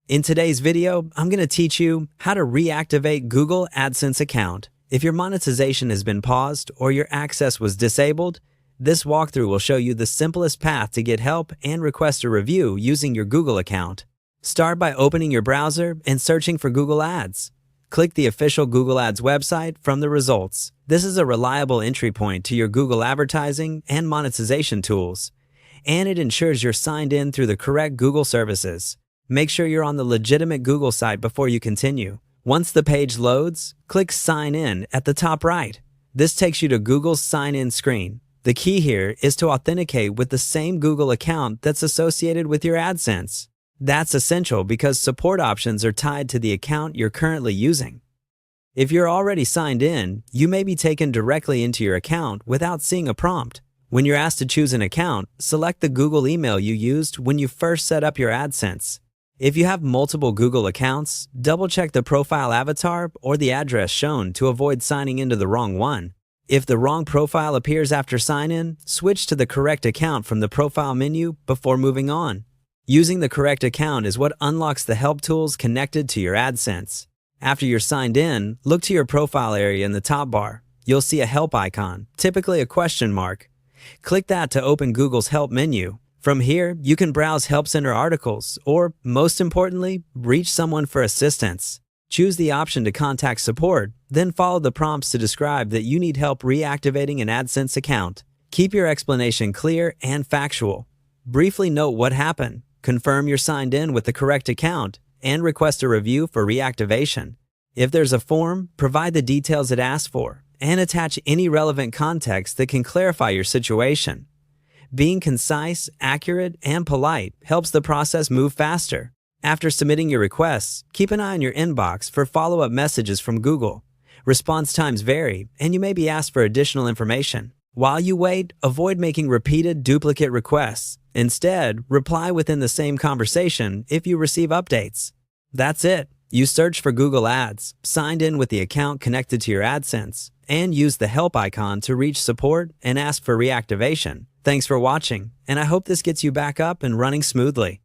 In today's video, I'm going to teach you how to reactivate Google AdSense account. If your monetization has been paused or your access was disabled, this walkthrough will show you the simplest path to get help and request a review using your Google account. Start by opening your browser and searching for Google Ads. Click the official Google Ads website from the results. This is a reliable entry point to your Google advertising and monetization tools, and it ensures you're signed in through the correct Google services. Make sure you're on the legitimate Google site before you continue. Once the page loads, click Sign In at the top right. This takes you to Google's Sign In screen. The key here is to authenticate with the same Google account that's associated with your AdSense. That's essential because support options are tied to the account you're currently using. If you're already signed in, you may be taken directly into your account without seeing a prompt. When you're asked to choose an account, select the Google email you used when you first set up your AdSense. If you have multiple Google accounts, double-check the profile avatar or the address shown to avoid signing into the wrong one. If the wrong profile appears after sign-in, switch to the correct account from the profile menu before moving on. Using the correct account is what unlocks the help tools connected to your AdSense. After you're signed in, look to your profile area in the top bar. You'll see a help icon, typically a question mark. Click that to open Google's help menu. From here, you can browse Help Center articles or, most importantly, reach someone for assistance. Choose the option to contact support, then follow the prompts to describe that you need help reactivating an AdSense account. Keep your explanation clear and factual. Briefly note what happened, confirm you're signed in with the correct account, and request a review for reactivation. If there's a form, provide the details it asks for, and attach any relevant context that can clarify your situation. Being concise, accurate, and polite helps the process move faster. After submitting your requests, keep an eye on your inbox for follow-up messages from Google. Response times vary, and you may be asked for additional information. While you wait, avoid making repeated duplicate requests. Instead, reply within the same conversation if you receive updates. That's it. You search for Google Ads, signed in with the account connected to your AdSense, and use the help icon to reach support and ask for reactivation. Thanks for watching, and I hope this gets you back up and running smoothly.